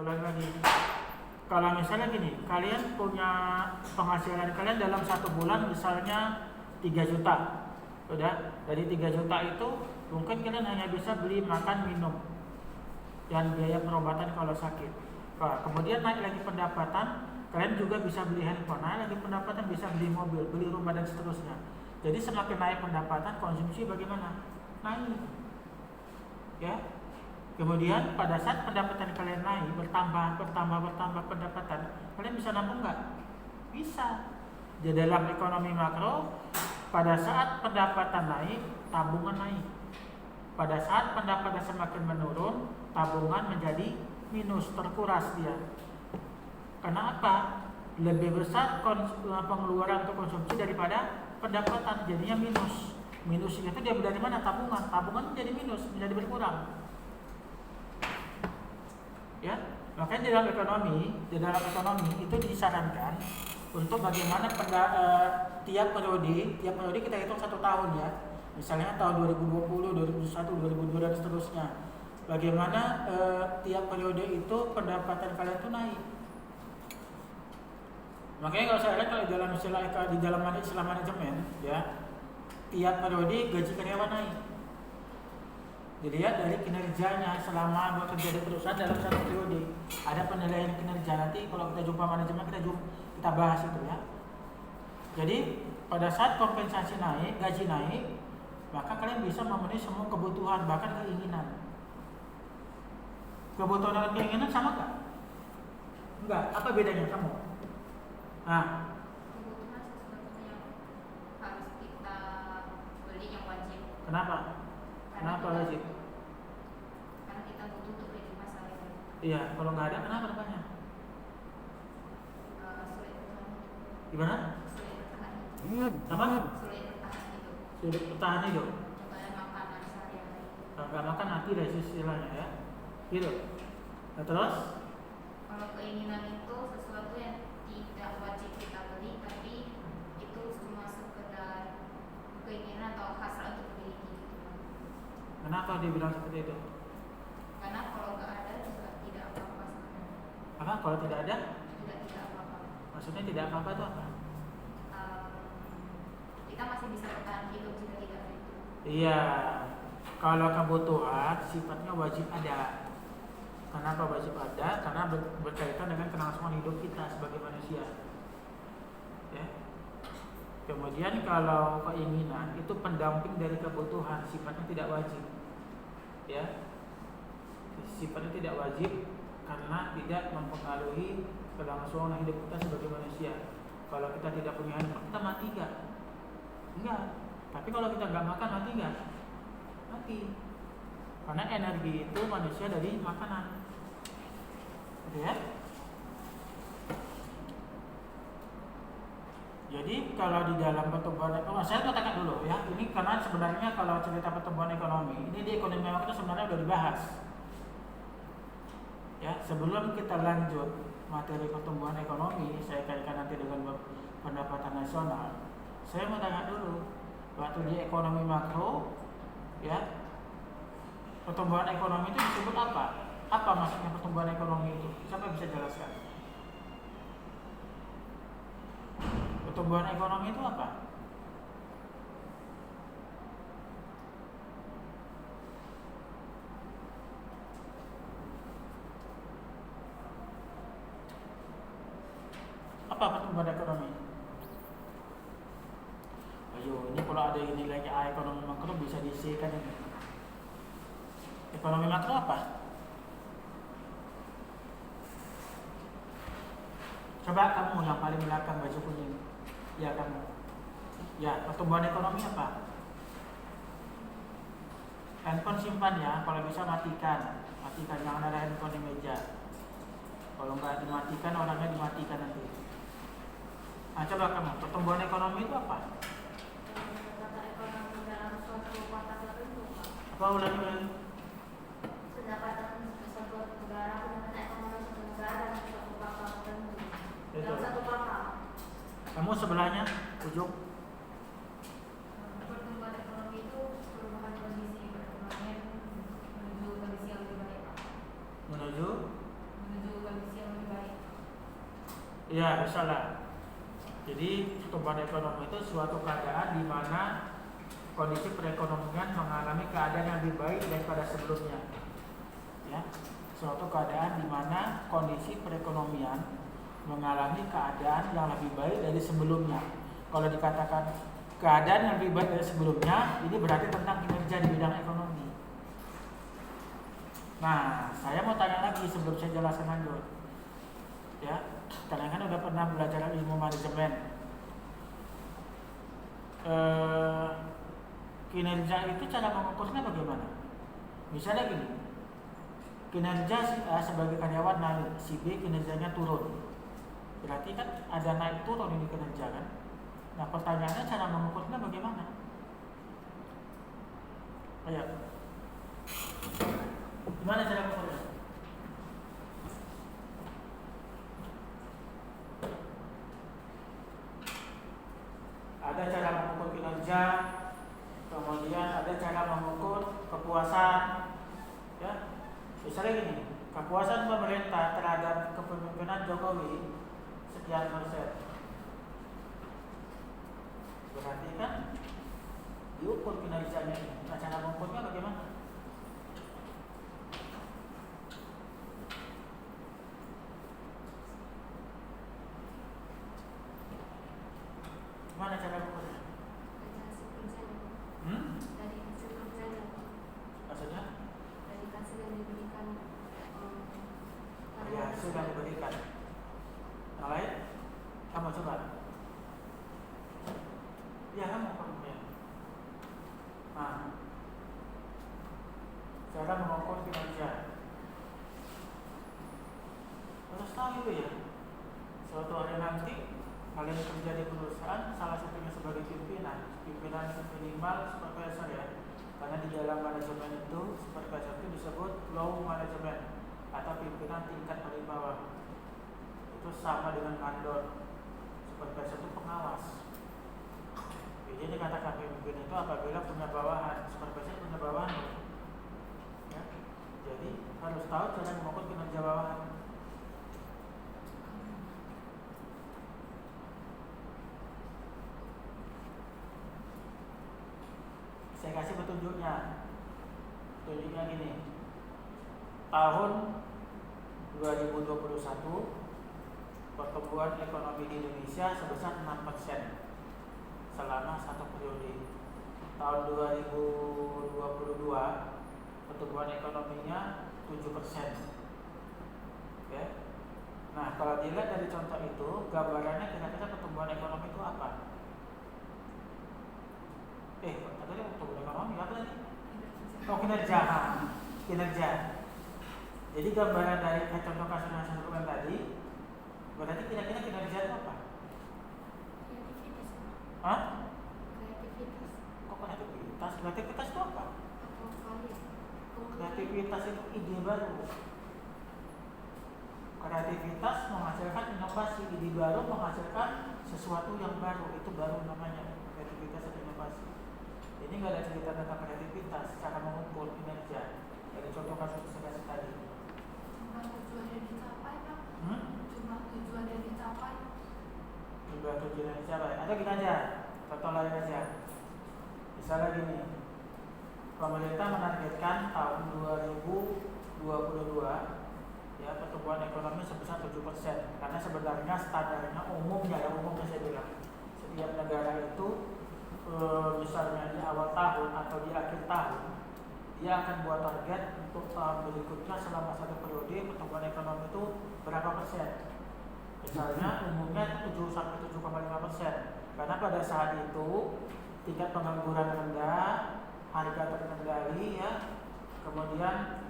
ulang lagi. Kalau misalnya gini, kalian punya penghasilan kalian dalam 1 bulan misalnya 3 juta, udah dari 3 juta itu mungkin kalian hanya bisa beli makan minum dan biaya perobatan kalau sakit. Nah, kemudian naik lagi pendapatan, kalian juga bisa beli handphone, naik lagi pendapatan bisa beli mobil, beli rumah dan seterusnya. Jadi semakin naik pendapatan, konsumsi bagaimana? Naik, ya. Kemudian pada saat pendapatan kalian naik, bertambah pendapatan, kalian bisa nabung nggak? Bisa. Di dalam ekonomi makro, pada saat pendapatan naik, tabungan naik. Pada saat pendapatan semakin menurun, tabungan menjadi minus, terkuras dia. Karena apa? Lebih besar pengeluaran untuk konsumsi daripada pendapatan, jadinya minus. Minus itu dia dari mana? Tabungan. Tabungan menjadi minus, menjadi berkurang. Ya, makanya di dalam ekonomi itu disarankan untuk bagaimana tiap periode kita hitung 1 tahun ya. Misalnya tahun 2020, 2021, 2022 dan seterusnya. Bagaimana tiap periode itu pendapatan kalian itu naik. Makanya kalau saya lihat kalau di dalam istilah manajemen ya, tiap periode gaji karyawan naik. Dilihat dari kinerjanya selama bekerja di perusahaan dalam 1 periode. Ada penilaian kinerja, nanti kalau kita jumpa manajemen kita bahas itu ya. Jadi pada saat kompensasi naik, gaji naik, maka kalian bisa memenuhi semua kebutuhan, bahkan keinginan. Kebutuhan dan keinginan sama nggak? Enggak. Apa bedanya kamu? Nah, kebutuhan sesuatu yang harus kita beli yang wajib. Kenapa? Kenapa wajib? Karena kita butuh untuk kehidupan sehari-hari. Iya, kalau nggak ada kenapa rupanya? Sulit bertahan. Gimana? Sulit bertahan. Apa? Sulit bertahan hidup. Sulit bertahan hidup. Contohnya makanan sehari-hari. Nggak makan mati lah istilahnya ya. Gitu. Nah, terus? Kalau keinginan itu sesuatu yang tidak wajib kita beli, tapi itu cuma sekedar keinginan atau hasrat untuk dimiliki gitu. Kenapa dia bilang seperti itu? Karena kalau nggak ada juga tidak apa-apa sebenarnya. Apa? Kalau tidak ada? Tidak apa-apa. Maksudnya tidak apa-apa itu apa? Kita masih bisa bertahan hidup jika tidak ada itu. Iya. Kalau kebutuhan sifatnya wajib ada. Kenapa wajib ada? Karena berkaitan dengan kelangsungan hidup kita sebagai manusia. Ya. Kemudian kalau keinginan itu pendamping dari kebutuhan, sifatnya tidak wajib. Ya. Sifatnya tidak wajib karena tidak mempengaruhi kelangsungan hidup kita sebagai manusia. Kalau kita tidak punya handphone, kita mati nggak? Enggak. Tapi kalau kita nggak makan, mati nggak? Mati. Karena energi itu manusia dari makanan. Ya. Jadi kalau di dalam pertumbuhan ekonomi, saya katakan dulu ya, ini karena sebenarnya kalau cerita pertumbuhan ekonomi, ini di ekonomi makro sebenarnya sudah dibahas. Ya, sebelum kita lanjut materi pertumbuhan ekonomi, saya kaitkan nanti dengan pendapatan nasional. Saya mau tanya dulu, waktu di ekonomi makro, ya, pertumbuhan ekonomi itu disebut apa? Apa maksudnya pertumbuhan ekonomi itu? Siapa bisa jelaskan? Pertumbuhan ekonomi itu apa? Apa pertumbuhan ekonomi? Ayo, ini kalau ada ini lagi ekonomi makro bisa diisikan ini. Ekonomi makro apa? Coba kamu yang paling belakang baju kuning. Ya kamu. Ya, pertumbuhan ekonomi apa? Handphone simpan ya, kalau bisa matikan. Matikan, jangan ada handphone di meja. Kalau nggak dimatikan, orangnya dimatikan nanti. Nah, coba kamu, pertumbuhan ekonomi itu apa? Pendapatan ekonomi dalam suatu kota tertentu. Apa ulangi? Pendapatan suatu negara, pendapatan ekonomi suatu negara dalam suatu kota tertentu. Betul. Dalam satu kota. Kamu sebelahnya, ujung. Pertumbuhan ekonomi itu perubahan kondisi perekonomian menuju kondisi yang lebih baik. Menuju Menuju Ya, salah. Jadi pertumbuhan ekonomi itu suatu keadaan di mana kondisi perekonomian mengalami keadaan yang lebih baik daripada sebelumnya. Ya, suatu keadaan di mana kondisi perekonomian mengalami keadaan yang lebih baik dari sebelumnya. Kalau dikatakan keadaan yang lebih baik dari sebelumnya, ini berarti tentang kinerja di bidang ekonomi. Nah, saya mau tanya lagi sebelum saya jelaskan lanjut. Ya, kalian kan udah pernah belajar ilmu manajemen. Kinerja itu cara mengukurnya bagaimana? Misalnya gini, kinerja si A sebagai karyawan naik, si B kinerjanya turun. Berarti kan ada naik turun ini kinerja kan? Nah, pertanyaannya cara mengukurnya bagaimana? Ayo, gimana cara mengukurnya? Ada cara mengukur kinerja, kemudian ada cara mengukur kepuasan. Ya, misalnya gini, kepuasan pemerintah terhadap kepemimpinan Jokowi sekian persen. Berarti kan diukur kinerjanya ini. Nah, cara mengukurnya bagaimana? Gimana cara mengukurnya? Dari hasil kerjanya, Maksudnya? dari hasil yang diberikan. Dari hasil yang diberikan. Yang lain? Kamu coba. Ya, kamu ya. Nah, cara mengukur kinerja. Harus tahu itu ya. Suatu hari nanti kalian kerja di perusahaan, salah satunya sebagai pimpinan minimal supervisor ya. Karena di dalam manajemen itu supervisor itu disebut low management atau pimpinan tingkat paling bawah. Itu sama dengan mandor. Supervisor itu pengawas. Jadi dikatakan pemimpin itu apabila punya bawahan, supervisor punya bawahan. Ya. Jadi harus tahu cara mengukur kinerja bawahan. Saya kasih petunjuknya. Petunjuknya gini. Tahun 2021 pertumbuhan ekonomi di Indonesia sebesar 6% selama satu periode. Tahun 2022 pertumbuhan ekonominya 7%. Oke. Nah, kalau dilihat dari contoh itu, gambarannya kira-kira pertumbuhan ekonomi itu apa? Katanya pertumbuhan ekonomi apa tadi? Oh, kinerja. Kinerja. Jadi gambaran dari contoh kasus yang saya sebutkan tadi, berarti kira-kira kinerja itu apa? Kreativitas. Hah? Kreativitas. Kok kreativitas? Kreativitas itu apa? Atau karya. Kreativitas itu ide baru. Kreativitas menghasilkan inovasi, ide baru menghasilkan sesuatu yang baru, itu baru namanya kreativitas dan inovasi. Ini nggak ada cerita tentang kreativitas, cara mengukur kinerja dari contoh kasus saya tadi. Jumlah tujuan yang dicapai, Pak. Jumlah tujuan yang dicapai. Jumlah tujuan yang dicapai. Atau gini aja, contoh lain aja. Misalnya gini, pemerintah menargetkan tahun 2022 ya pertumbuhan ekonomi sebesar 7%. Karena sebenarnya standarnya umumnya saya bilang setiap negara itu misalnya di awal tahun atau di akhir tahun dia akan buat target untuk tahun berikutnya selama satu periode pertumbuhan ekonomi itu berapa persen. Misalnya umumnya 7 sampai 7,5%. Karena pada saat itu tingkat pengangguran rendah, harga terkendali ya, kemudian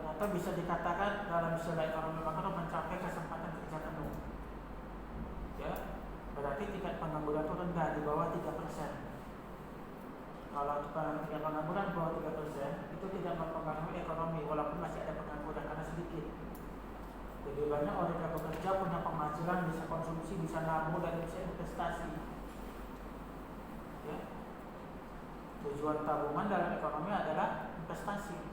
atau bisa dikatakan dalam istilah ekonomi makro mencapai kesempatan kerja penuh. Ya, berarti tingkat pengangguran itu rendah di bawah 3%. Kalau tingkat pengangguran di bawah 3% itu tidak mempengaruhi ekonomi walaupun masih ada pengangguran karena sedikit. Jadi banyak orang yang bekerja punya penghasilan, bisa konsumsi, bisa nabung dan bisa investasi. Ya. Tujuan tabungan dalam ekonomi adalah investasi.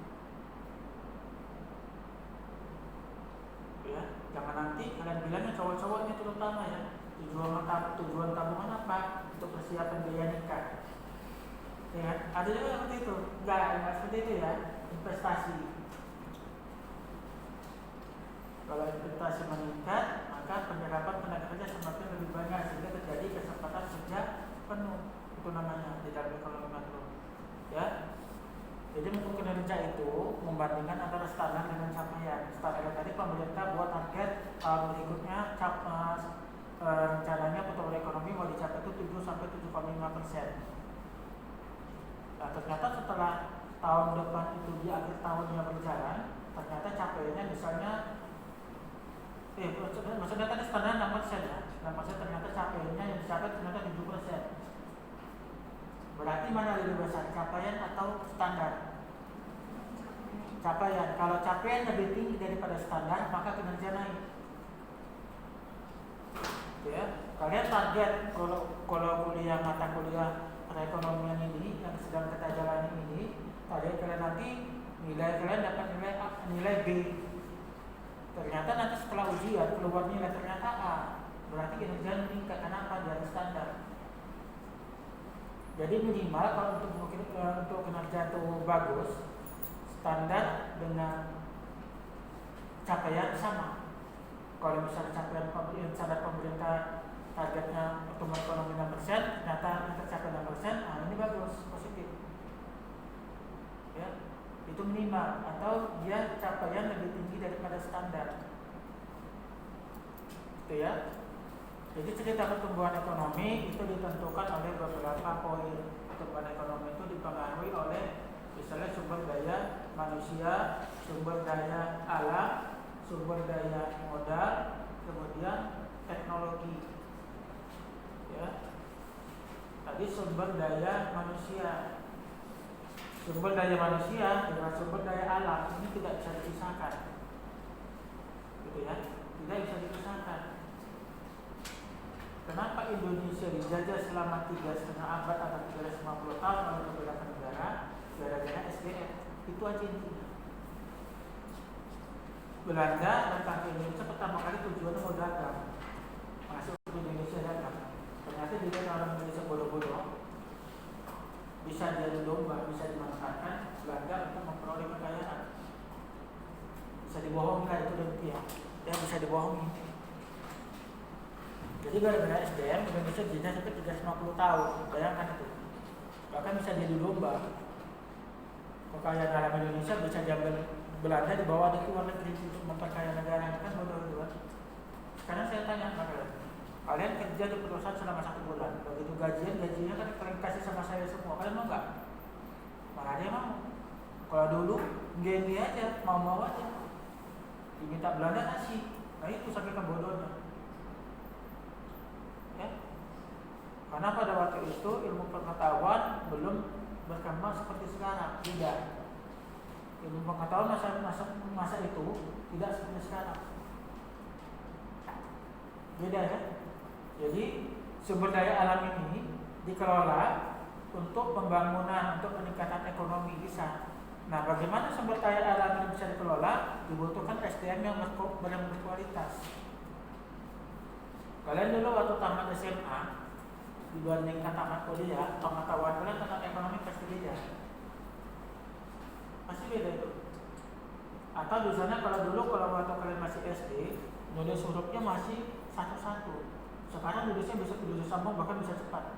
nanti kalian bilangnya cowok-cowoknya terutama ya, tujuan tabungan apa? Untuk persiapan biaya nikah. Ya kan? Ada juga yang seperti itu. Enggak seperti itu ya. Investasi. Kalau investasi meningkat, maka penyerapan tenaga kerja semakin lebih banyak sehingga terjadi kesempatan kerja penuh. Itu namanya di dalam ekonomi makro. Ya. Jadi untuk kinerja itu membandingkan antara standar dengan capaian. Standar tadi pemerintah buat target tahun berikutnya rencananya pertumbuhan ekonomi mau dicapai itu 7 sampai 7,5%. Nah, ternyata setelah tahun depan itu di akhir tahunnya berjalan, ternyata capaiannya misalnya maksudnya tadi standar 6% ya. 6% ternyata capaiannya yang dicapai ternyata 7%. Berarti mana lebih besar, capaian atau standar? Capaian. Kalau capaian lebih tinggi daripada standar, maka kinerja naik. Ya, kalian target kalau kuliah mata kuliah perekonomian ini yang sedang kita jalani ini, target kalian nanti nilai kalian dapat nilai B. Ternyata nanti setelah ujian keluar nilai ternyata A. Berarti kinerja meningkat. Kenapa? Dari standar. Jadi minimal kalau untuk kinerja itu bagus, standar dengan capaian sama. Kalau misalnya capaian standar pemerintah targetnya pertumbuhan ekonomi 6%, ternyata tercapai 6%, nah ini bagus, positif. Ya, itu minimal atau dia capaian lebih tinggi daripada standar. Itu ya. Jadi cerita pertumbuhan ekonomi itu ditentukan oleh beberapa poin. Pertumbuhan ekonomi itu dipengaruhi oleh misalnya sumber daya manusia, sumber daya alam, sumber daya modal, kemudian teknologi. Ya. Tadi sumber daya manusia. Sumber daya manusia dengan sumber daya alam ini tidak bisa dipisahkan. Gitu ya. Tidak bisa dipisahkan. Kenapa Indonesia dijajah selama 3,5 abad atau 350 tahun oleh beberapa negara? Gara-gara SDM. Itu aja intinya. Belanda datang ke Indonesia pertama kali tujuannya mau dagang, masuk ke Indonesia dagang. Ternyata dia orang Indonesia bodoh-bodoh, bisa diadu domba, bisa dimanfaatkan Belanda untuk memperoleh kekayaan. Bisa dibohongi lah itu dia, ya bisa dibohongi. Jadi gara-gara SDM Indonesia dijajah sampai 350 tahun, bayangkan itu. Bahkan bisa diadu domba. Kekayaan alam Indonesia bisa diambil Belanda dibawa di luar negeri untuk memperkaya negara, kan bodoh. Sekarang saya tanya sama kalian kerja di perusahaan selama 1 bulan, begitu gajinya kan kalian kasih sama saya semua, kalian mau nggak? Mana dia mau? Kalau dulu gini aja, mau aja, diminta Belanda kasih, nah itu saking bodohnya. Ya, karena pada waktu itu ilmu pengetahuan belum berkembang seperti sekarang, tidak. Ilmu pengetahuan masa itu tidak seperti sekarang. Beda ya. Jadi sumber daya alam ini dikelola untuk pembangunan, untuk peningkatan ekonomi bisa. Nah, bagaimana sumber daya alam ini bisa dikelola? Dibutuhkan SDM yang berkualitas. Kalian dulu waktu tamat SMA dibandingkan tamat kuliah, pengetahuan kalian tentang ekonomi pasti beda. Pasti beda itu. Atau misalnya kalau waktu kalian masih SD, nulis hurufnya masih satu-satu. Sekarang nulisnya bisa sambung, bahkan bisa cepat.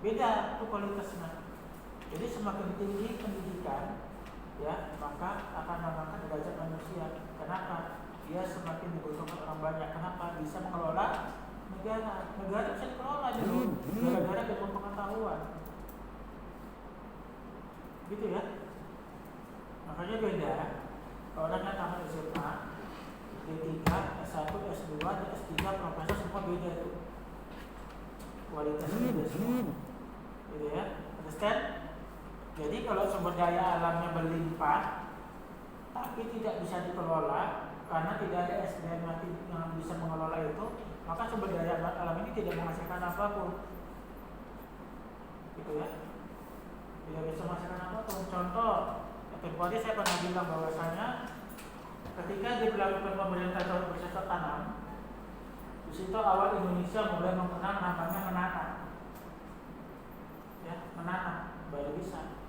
Beda tuh kualitasnya. Jadi semakin tinggi pendidikan, ya, maka akan mengangkat derajat manusia. Kenapa? Dia semakin dibutuhkan orang banyak. Kenapa? Bisa mengelola negara. Negara bisa dikelola dulu gara-gara ilmu pengetahuan. Gitu ya. Makanya beda. Orang yang tamat SMA, D3, S1, S2, dan S3, profesor semua beda itu. Kualitasnya beda semua. Gitu ya. Understand? Jadi kalau sumber daya alamnya berlimpah, tapi tidak bisa dikelola karena tidak ada SDM yang bisa mengelola itu, maka sumber daya alam ini tidak menghasilkan apapun. Gitu ya. Tidak bisa menghasilkan apapun. Contoh, tadi saya pernah bilang bahwasanya ketika diberlakukan pemerintah tahun bercocok tanam, di situ awal Indonesia mulai mengenal namanya menanam, ya, menanam baru bisa.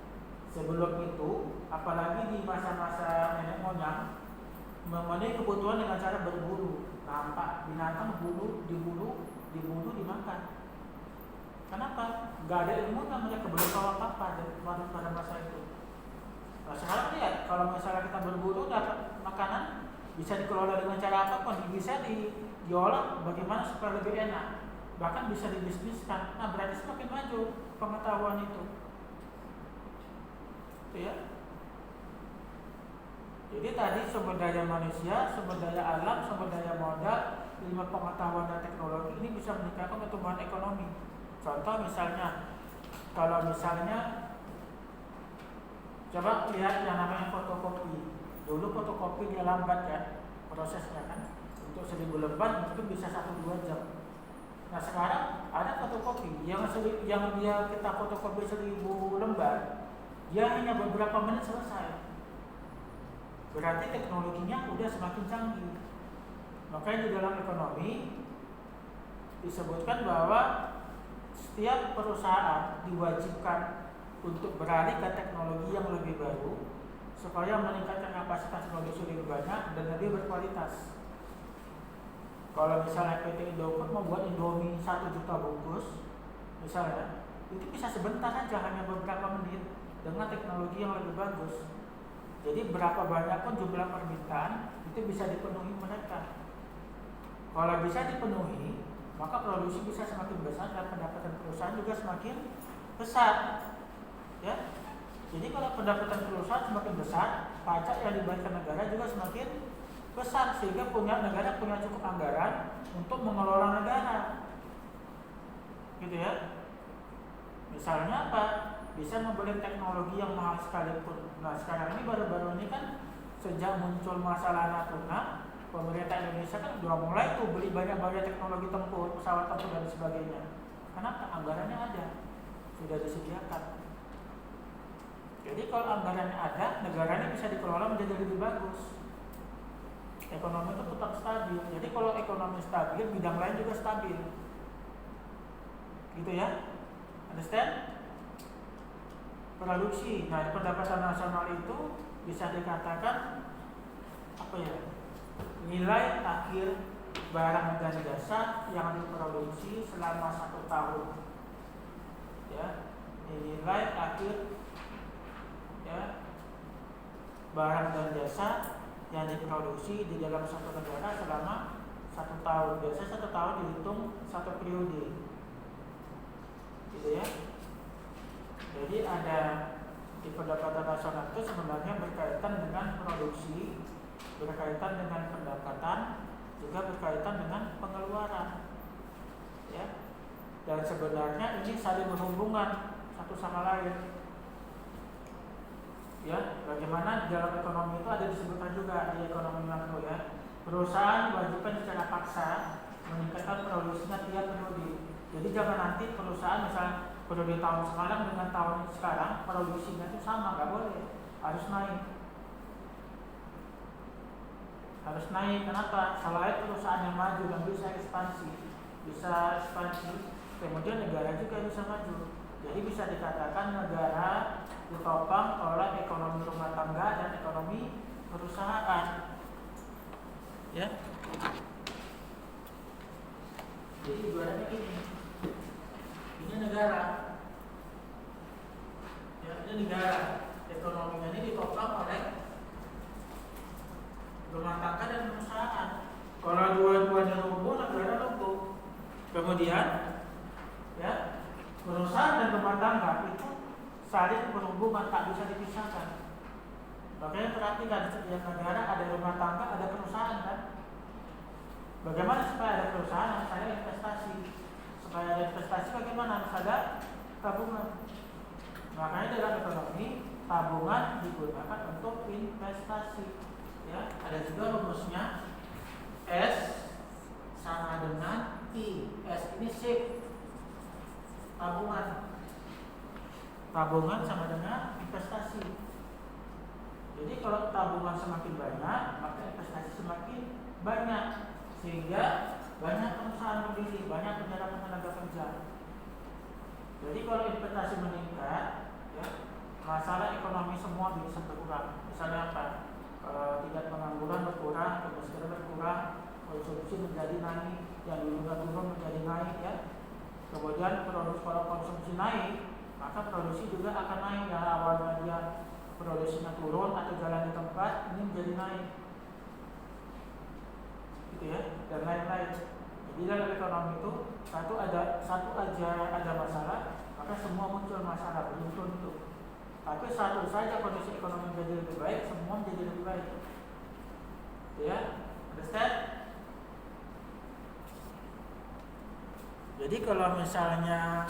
Sebelum itu, apalagi di masa-masa nenek moyang, memenuhi kebutuhan dengan cara berburu, nampak binatang diburu, dimakan. Kenapa? Gak ada ilmunya, mereka belum tahu apa-apa pada masa itu. Nah sekarang lihat, kalau misalnya kita berburu dapat makanan, bisa dikelola dengan cara apapun, bisa diolah bagaimana supaya lebih enak, bahkan bisa dibisniskan. Nah berarti semakin maju pengetahuan itu ya. Jadi tadi sumber daya manusia, sumber daya alam, sumber daya modal, ilmu pengetahuan dan teknologi ini bisa meningkatkan pertumbuhan ekonomi. Contoh misalnya, kalau misalnya coba lihat yang namanya fotokopi. Dulu fotokopi dia lambat ya prosesnya kan. Untuk 1000 lembar mungkin bisa 1-2 jam. Nah sekarang ada fotokopi yang dia kita fotokopi 1000 lembar, dia hanya beberapa menit selesai. Berarti teknologinya udah semakin canggih. Makanya di dalam ekonomi disebutkan bahwa setiap perusahaan diwajibkan untuk beralih ke teknologi yang lebih baru supaya meningkatkan kapasitas produksi lebih banyak dan lebih berkualitas. Kalau misalnya PT Indofood membuat Indomie 1 juta bungkus, misalnya, itu bisa sebentar saja, hanya beberapa menit dengan teknologi yang lebih bagus. Jadi berapa banyak pun jumlah permintaan itu bisa dipenuhi mereka. Kalau bisa dipenuhi, maka produksi bisa semakin besar dan pendapatan perusahaan juga semakin besar. Ya. Jadi kalau pendapatan perusahaan semakin besar, pajak yang dibayarkan negara juga semakin besar, sehingga negara punya cukup anggaran untuk mengelola negara. Gitu ya. Misalnya apa? Bisa membeli teknologi yang mahal sekalipun. Nah sekarang ini baru-baru ini kan sejak muncul masalah Natuna, pemerintah Indonesia kan sudah mulai tuh beli banyak-banyak teknologi tempur, pesawat tempur dan sebagainya. Kenapa? Anggarannya ada, sudah disediakan. Jadi kalau anggarannya ada, negaranya bisa dikelola menjadi lebih bagus. Ekonomi itu tetap stabil. Jadi kalau ekonomi stabil, bidang lain juga stabil. Gitu ya? Understand? Produksi. Nah, pendapatan nasional itu bisa dikatakan apa ya? Nilai akhir barang dan jasa yang diproduksi selama 1 tahun. Ya, nilai akhir ya barang dan jasa yang diproduksi di dalam satu negara selama 1 tahun. Biasanya 1 tahun dihitung 1 periode. Gitu ya. Jadi ada di pendapatan nasional itu sebenarnya berkaitan dengan produksi, berkaitan dengan pendapatan, juga berkaitan dengan pengeluaran. Ya. Dan sebenarnya ini saling berhubungan satu sama lain. Ya, bagaimana di dalam ekonomi itu ada disebutkan juga di ekonomi makro ya. Perusahaan diwajibkan secara paksa meningkatkan produksinya tiap periode. Jadi jangan nanti perusahaan misalnya periode tahun sekarang dengan tahun sekarang produksinya itu sama, nggak boleh, harus naik. Harus naik, kenapa? Selain perusahaan yang maju dan bisa ekspansi, kemudian negara juga bisa maju. Jadi bisa dikatakan negara ditopang oleh ekonomi rumah tangga dan ekonomi perusahaan. Ya. Jadi ibaratnya ini negara. Ya, ini negara. Ekonominya ini ditopang oleh rumah tangga dan perusahaan. Kalau dua-duanya lumpuh, negara lumpuh. Kemudian, ya, perusahaan dan rumah tangga itu saling berhubungan, tak bisa dipisahkan. Makanya perhatikan, setiap negara ada rumah tangga, ada perusahaan kan. Bagaimana supaya ada perusahaan? Harus ada investasi. Supaya ada investasi bagaimana? Harus ada tabungan. Makanya dalam ekonomi tabungan digunakan untuk investasi. Ya, ada juga rumusnya S sama dengan I. S ini shift, tabungan. Tabungan sama dengan investasi. Jadi kalau tabungan semakin banyak, maka investasi semakin banyak, sehingga banyak perusahaan berdiri, banyak penyerapan tenaga kerja. Jadi kalau investasi meningkat, ya, masalah ekonomi semua bisa berkurang. Misalnya apa? Tingkat pengangguran berkurang, kemiskinan berkurang, konsumsi menjadi naik, yang dulu turun menjadi naik, ya. Kemudian kalau konsumsi naik, maka produksi juga akan naik. Ya, awalnya dia produksinya turun atau jalan di tempat, ini menjadi naik, gitu ya, dan lain-lain. Jadi dalam ekonomi itu satu aja ada masalah, maka semua muncul masalah, beruntun itu. Tapi satu saja kondisi ekonomi menjadi lebih baik, semua menjadi lebih baik. Ya, understand? Jadi kalau misalnya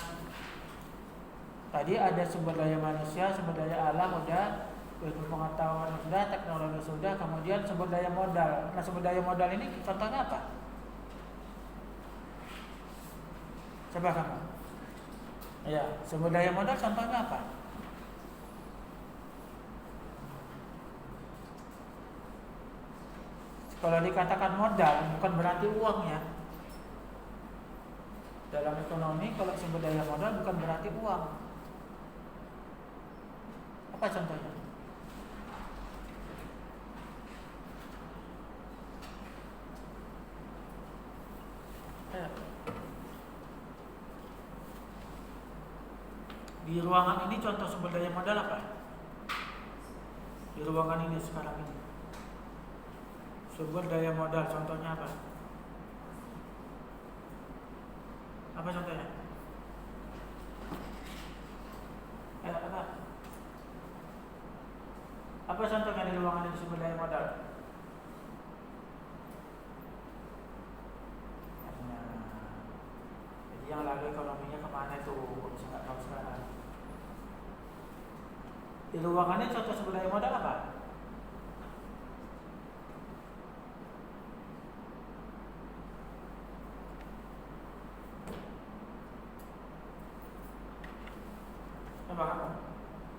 tadi ada sumber daya manusia, sumber daya alam udah, ilmu pengetahuan sudah, teknologi sudah, kemudian sumber daya modal. Nah, sumber daya modal ini contohnya apa? Coba kamu. Ya, sumber daya modal contohnya apa? Kalau dikatakan modal bukan berarti uang, ya. Dalam ekonomi kalau sumber daya modal bukan berarti uang. Apa contohnya? Di ruangan ini contoh sumber daya modal apa? Di ruangan ini sekarang ini. Sumber daya modal contohnya apa? Apa contohnya? Apa? Apa contohnya di ruangan ini sumber daya modal? Jadi yang lalu ekonominya kemana itu? Bisa nggak tahu sekarang. Di ruangan ini contoh sumber daya modal apa? Coba kamu.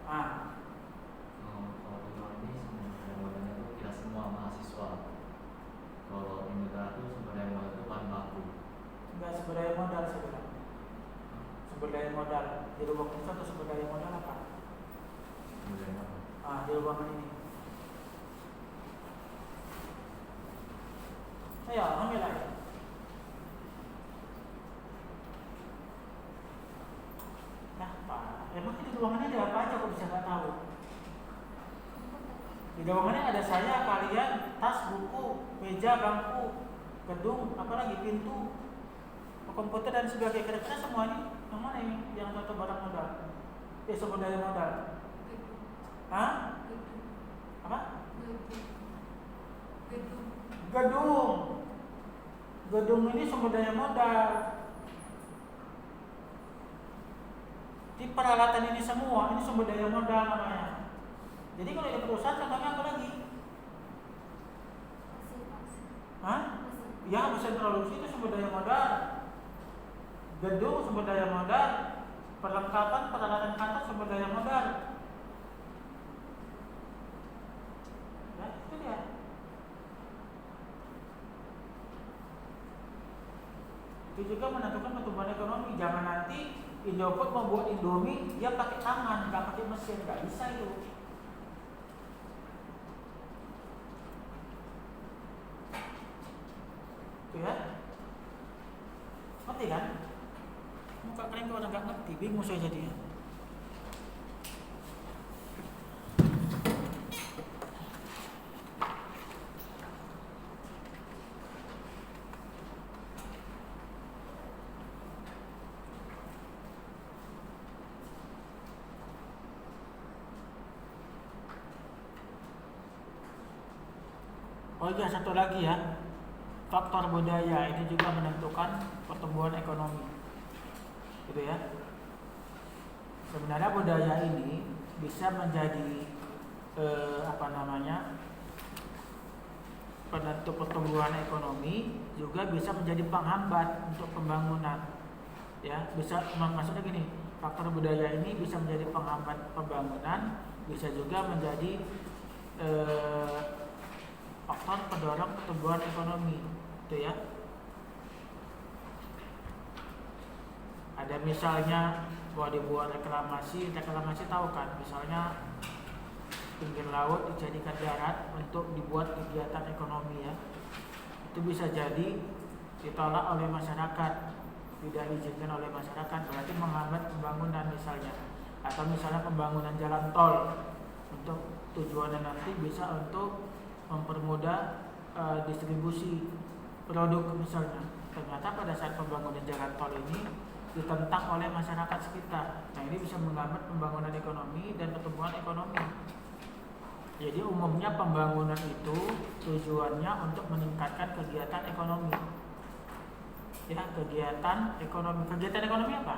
Kalau di luar ini sumber daya modalnya itu tidak semua mahasiswa. Kalau di negara itu sumber daya modal itu bahan baku. Enggak, sumber daya modal sebenarnya. Sumber daya modal di ruangan ini contoh sumber daya modal apa? Sumber daya modal. Di ruangan ini. Ayo, ambil aja. Nah, Pak, emang di ruangan ini ada apa aja kok bisa nggak tahu? Di ruangan ini ada saya, kalian, tas, buku, meja, bangku, gedung, apalagi pintu, komputer dan sebagainya. Kira-kira semua ini yang mana ini yang contoh barang modal? Sumber daya modal. Hah? Apa? Gedung. Gedung ini sumber daya modal. Di peralatan ini semua, ini sumber daya modal namanya. Jadi kalau di perusahaan contohnya apa lagi? Hah? Ya, mesin produksi itu sumber daya modal. Gedung sumber daya modal. Perlengkapan peralatan kantor sumber daya modal. Ya, itu dia. Itu juga menentukan pertumbuhan ekonomi. Jangan nanti Indofood mau buat Indomie, dia pakai tangan, nggak pakai mesin, nggak bisa itu. Itu ya, ngerti kan? Muka kalian kalau nggak ngerti, bingung saya jadinya. Oh iya, satu lagi ya, faktor budaya ini juga menentukan pertumbuhan ekonomi, gitu ya. Sebenarnya budaya ini bisa menjadi penentu pertumbuhan ekonomi, juga bisa menjadi penghambat untuk pembangunan. Ya, bisa maksudnya gini, faktor budaya ini bisa menjadi penghambat pembangunan, bisa juga menjadi faktor pendorong pertumbuhan ekonomi, gitu ya. Ada misalnya bahwa dibuat reklamasi tahu kan, misalnya pinggir laut dijadikan darat untuk dibuat kegiatan ekonomi ya. Itu bisa jadi ditolak oleh masyarakat, tidak diizinkan oleh masyarakat, berarti menghambat pembangunan misalnya. Atau misalnya pembangunan jalan tol untuk tujuannya nanti bisa untuk mempermudah distribusi produk misalnya. Ternyata pada saat pembangunan jalan tol ini ditentang oleh masyarakat sekitar. Nah, ini bisa menghambat pembangunan ekonomi dan pertumbuhan ekonomi. Jadi umumnya pembangunan itu tujuannya untuk meningkatkan kegiatan ekonomi. Ya, kegiatan ekonomi. Kegiatan ekonomi apa?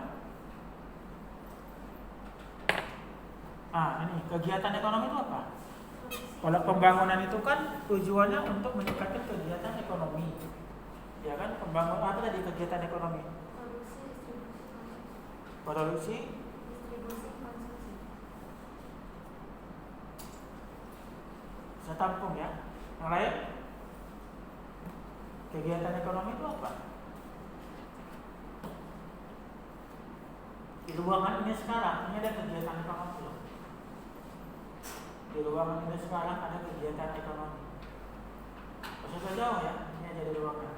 Ini kegiatan ekonomi itu apa? Kalau pembangunan itu kan tujuannya untuk meningkatkan kegiatan ekonomi. Ya kan, pembangunan apa tadi kegiatan ekonomi? Produksi, distribusi, konsumsi. saya tampung ya. Yang lain? Kegiatan ekonomi itu apa? Di ruangan ini sekarang ini ada kegiatan ekonomi loh. Di ruangan ini sekarang ada kegiatan ekonomi. Maksudnya jauh ya, ini ada di ruangan.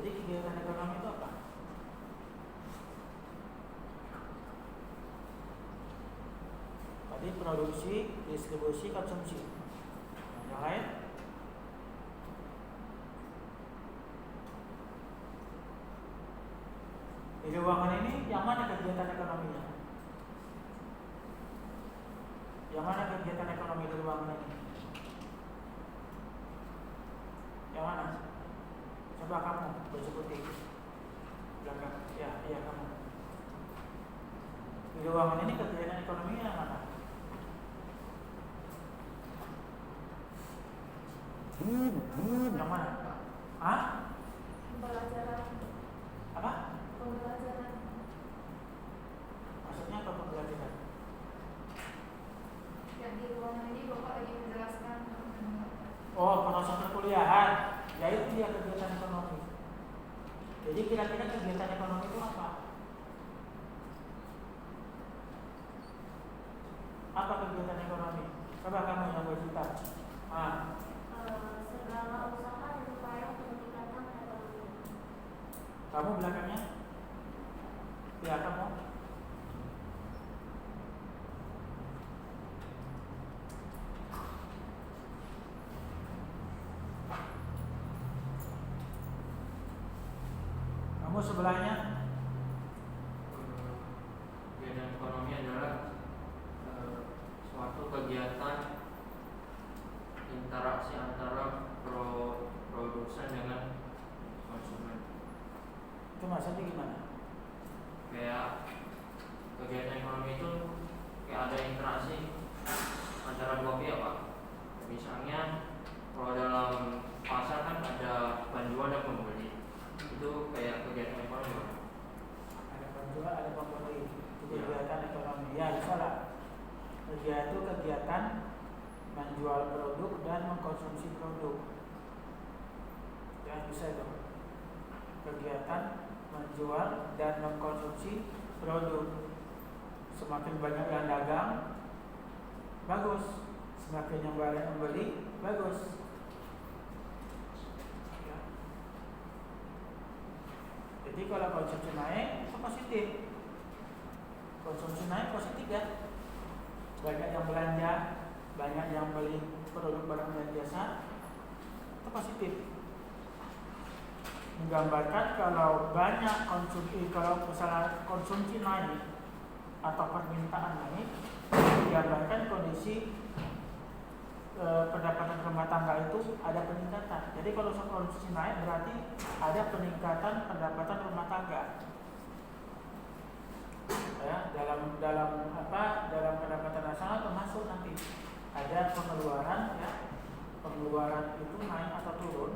Jadi kegiatan ekonomi itu apa? Tadi produksi, distribusi, konsumsi. Yang lain? Di ruangan ini yang mana kegiatan ekonominya? Yang mana kegiatan ekonomi di ruangan ini? Yang mana? Coba kamu baju putih belakang. Ya, iya kamu. Di ruangan ini kegiatan ekonominya yang mana? Yang mana? Hah? Pembelajaran. Apa? Pembelajaran. Maksudnya apa pembelajaran? Yang di ruangan ini Bapak lagi menjelaskan. Oh, proses perkuliahan. Ya itu dia kegiatan ekonomi. Jadi kira-kira kegiatan ekonomi itu apa? Apa kegiatan ekonomi? Coba kamu yang bercerita. Segala usaha dan upaya peningkatan ekonomi. Kamu belakangnya? Ya kamu. Kamu sebelahnya? Kegiatan ekonomi adalah suatu kegiatan interaksi antara produsen dengan konsumen. Itu maksudnya gimana? Kayak kegiatan ekonomi itu kayak ada interaksi antara dua pihak, Pak. Misalnya kalau dalam pasar kan ada penjual dan pembeli. Itu kayak kegiatan ekonomi, Pak. Ada penjual, ada pembeli. Itu kegiatan ekonomi. Ya, salah. Kegiatan itu kegiatan menjual produk dan mengkonsumsi produk. Ya, bisa itu. Kegiatan menjual dan mengkonsumsi produk. Semakin banyak yang dagang, bagus. Semakin yang banyak membeli, bagus. Ya. Jadi kalau konsumsi naik, itu positif. Konsumsi naik positif ya. Banyak yang belanja, banyak yang beli produk barang dan jasa, itu positif. Menggambarkan kalau banyak konsumsi, kalau misalnya konsumsi naik atau permintaan naik, menggambarkan kondisi pendapatan rumah tangga itu ada peningkatan. Jadi kalau konsumsi naik berarti ada peningkatan pendapatan rumah tangga. Ya, dalam pendapatan nasional termasuk nanti ada pengeluaran, ya, pengeluaran itu naik atau turun,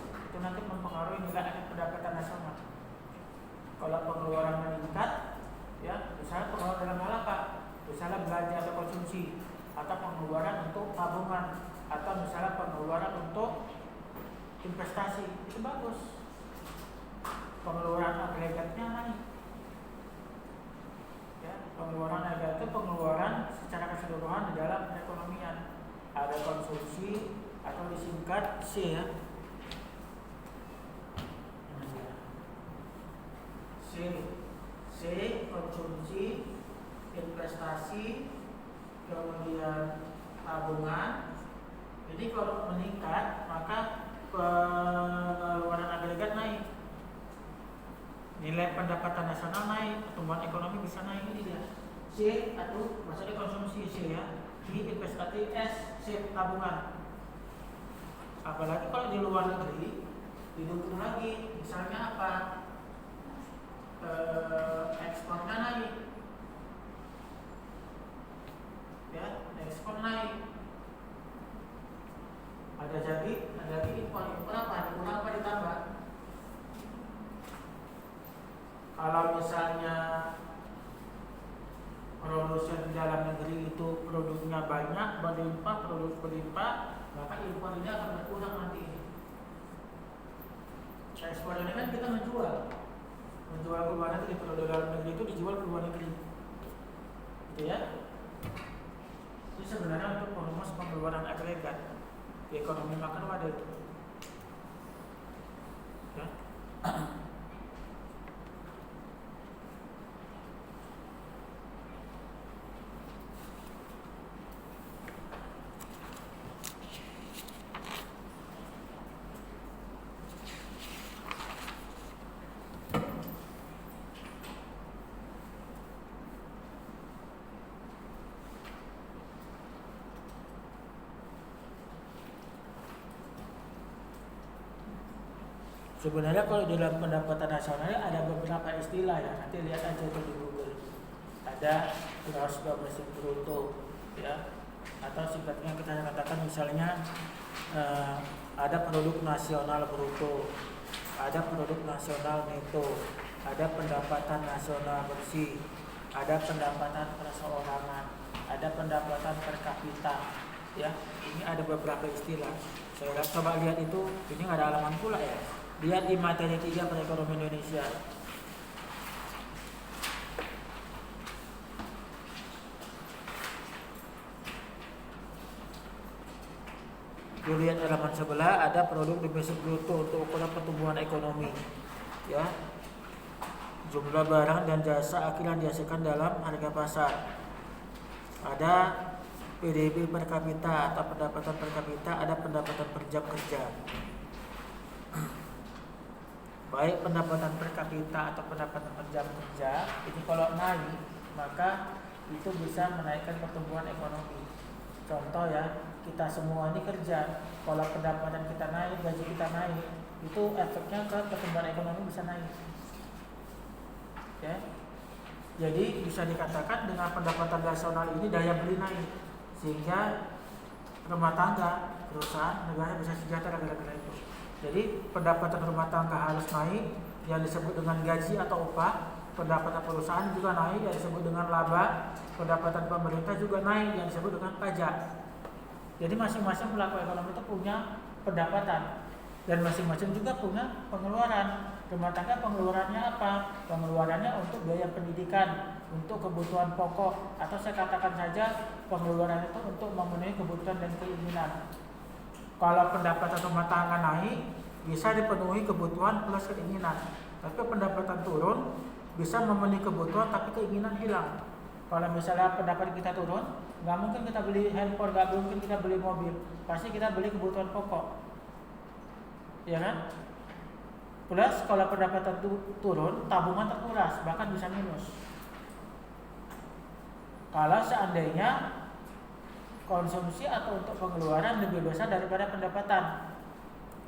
itu nanti mempengaruhi nilai pendapatan nasional. Kalau pengeluaran meningkat, ya, misalnya pengeluaran dalam hal apa? Misalnya belanja atau konsumsi, atau pengeluaran untuk tabungan, atau misalnya pengeluaran untuk investasi, itu bagus. Pengeluaran agregatnya naik. Ya, pengeluaran agregat itu pengeluaran secara keseluruhan di dalam perekonomian. Ada konsumsi atau disingkat C ya. C konsumsi, investasi, kemudian tabungan. Jadi kalau meningkat maka pengeluaran agregat naik, nilai pendapatan nasional naik, pertumbuhan ekonomi bisa naik. Ini dia C atau maksudnya konsumsi C ya, di investasi S C tabungan. Apalagi kalau di luar negeri didukung lagi, misalnya apa, ekspornya naik ya, ekspor naik, ada lagi impor apa, dikurang apa ditambah. Kalau misalnya produksi di dalam negeri itu produknya banyak, berlimpah, maka impor ini akan berkurang nanti. Ekspor ini kan kita menjual ke luar negeri, produk dalam negeri itu dijual ke luar negeri, gitu ya. Ini sebenarnya untuk merumus pengeluaran agregat di ekonomi makro ada itu. Ya. Sebenarnya kalau dalam pendapatan nasional ada beberapa istilah ya, nanti lihat aja itu di Google. Ada gross domestic bruto ya, atau singkatnya kita katakan misalnya ada produk nasional bruto, ada produk nasional neto, ada pendapatan nasional bersih, ada pendapatan perseorangan, ada pendapatan per kapita ya. Ini ada beberapa istilah. Saya coba lihat itu, ini nggak ada halaman pula ya. Lihat di materi 3 perekonomian Indonesia. Dilihat halaman sebelah, ada produk domestik bruto untuk ukuran pertumbuhan ekonomi. Ya. Jumlah barang dan jasa akhir yang dihasilkan dalam harga pasar. Ada PDB per kapita atau pendapatan per kapita, ada pendapatan per jam kerja. Baik pendapatan per kapita atau pendapatan per jam kerja, ini kalau naik maka itu bisa menaikkan pertumbuhan ekonomi. Contoh ya, kita semua ini kerja, kalau pendapatan kita naik, gaji kita naik, itu efeknya ke pertumbuhan ekonomi bisa naik. Ya. Jadi bisa dikatakan dengan pendapatan nasional ini daya beli naik, sehingga rumah tangga, perusahaan, negara bisa sejahtera gara-gara itu. Jadi pendapatan rumah tangga harus naik, yang disebut dengan gaji atau upah. Pendapatan perusahaan juga naik, yang disebut dengan laba. Pendapatan pemerintah juga naik, yang disebut dengan pajak. Jadi masing-masing pelaku ekonomi itu punya pendapatan, dan masing-masing juga punya pengeluaran. Rumah tangga pengeluarannya apa? Pengeluarannya untuk biaya pendidikan, untuk kebutuhan pokok, atau saya katakan saja pengeluaran itu untuk memenuhi kebutuhan dan keinginan. Kalau pendapatan rumah tangga naik, bisa dipenuhi kebutuhan plus keinginan. Tapi pendapatan turun, bisa memenuhi kebutuhan tapi keinginan hilang. Kalau misalnya pendapatan kita turun, nggak mungkin kita beli handphone, nggak mungkin kita beli mobil, pasti kita beli kebutuhan pokok, ya kan? Plus kalau pendapatan turun, tabungan terkuras, bahkan bisa minus. Kalau seandainya konsumsi atau untuk pengeluaran lebih besar daripada pendapatan.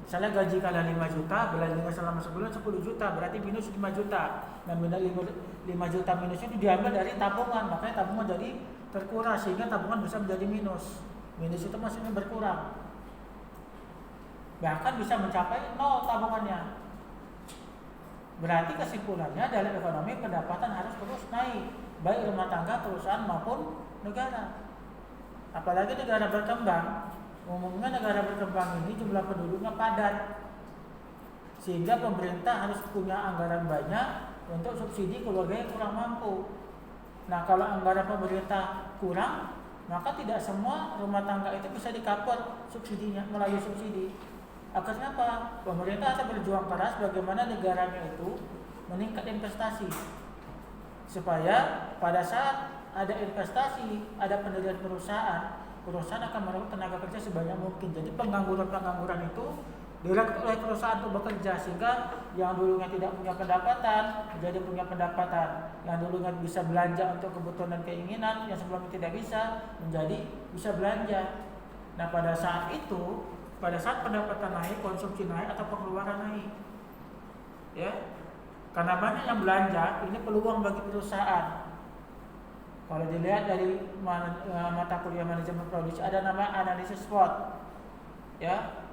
Misalnya gaji kalian 5 juta, belanjanya selama sebulan 10 juta, berarti minus 5 juta. Dan 5 juta minus itu diambil dari tabungan, makanya tabungan jadi terkuras, sehingga tabungan bisa menjadi minus. Minus itu maksudnya berkurang. Bahkan bisa mencapai 0 tabungannya. Berarti kesimpulannya dalam ekonomi pendapatan harus terus naik, baik rumah tangga, perusahaan maupun negara. Apalagi negara berkembang, umumnya negara berkembang ini jumlah penduduknya padat, sehingga pemerintah harus punya anggaran banyak untuk subsidi keluarga yang kurang mampu. Nah, kalau anggaran pemerintah kurang, maka tidak semua rumah tangga itu bisa di-cover subsidinya melalui subsidi. Akhirnya apa? Pemerintah akan berjuang keras bagaimana negaranya itu meningkat investasi, supaya pada saat ada investasi, ada pendirian perusahaan akan merekrut tenaga kerja sebanyak mungkin. Jadi pengangguran itu direkrut oleh perusahaan untuk bekerja, sehingga yang dulunya tidak punya pendapatan menjadi punya pendapatan, yang dulunya bisa belanja untuk kebutuhan dan keinginan yang sebelumnya tidak bisa menjadi bisa belanja. Nah, pada saat itu, pada saat pendapatan naik, konsumsi naik atau pengeluaran naik, ya, karena banyak yang belanja, ini peluang bagi perusahaan. Kalau dilihat dari mata kuliah manajemen produksi, ada nama analisis SWOT, ya.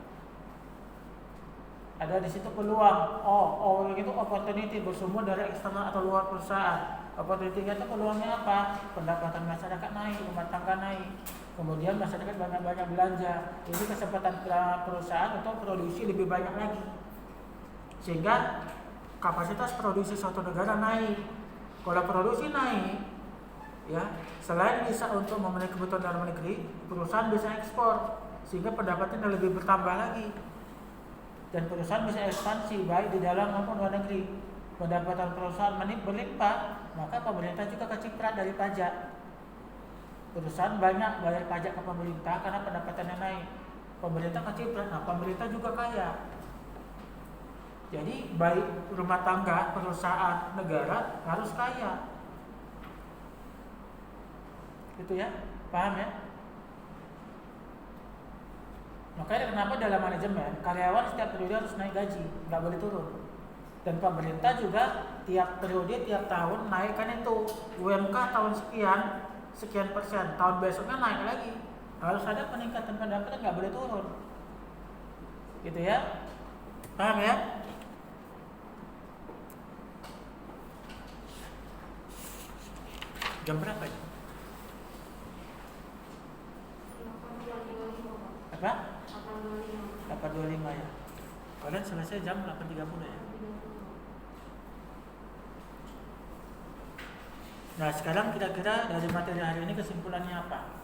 Ada di situ peluang. Itu opportunity bersumber dari eksternal atau luar perusahaan. Opportunity-nya itu peluangnya apa? Pendapatan masyarakat naik, rumah tangga naik. Kemudian masyarakat banyak-banyak belanja. Ini kesempatan perusahaan untuk produksi lebih banyak lagi, sehingga kapasitas produksi suatu negara naik. Kalau produksi naik, ya, selain bisa untuk memenuhi kebutuhan dalam negeri, perusahaan bisa ekspor, sehingga pendapatannya lebih bertambah lagi. Dan perusahaan bisa ekspansi baik di dalam maupun luar negeri. Pendapatan perusahaan berlimpah, maka pemerintah juga keciprat dari pajak. Perusahaan banyak bayar pajak ke pemerintah karena pendapatannya naik. Pemerintah keciprat, nah pemerintah juga kaya. Jadi baik rumah tangga, perusahaan, negara harus kaya. Itu ya, paham ya? Makanya kenapa dalam manajemen karyawan setiap periode harus naik gaji, nggak boleh turun. Dan pemerintah juga tiap periode, tiap tahun naikkan itu UMK tahun sekian persen, tahun besoknya naik lagi. Harus ada peningkatan pendapatan, nggak boleh turun. Gitu ya, paham ya? Jam berapa ya? Apa? 8.25 ya. Kalian selesai jam 8.30 ya. Nah, sekarang kira-kira dari materi hari ini kesimpulannya apa?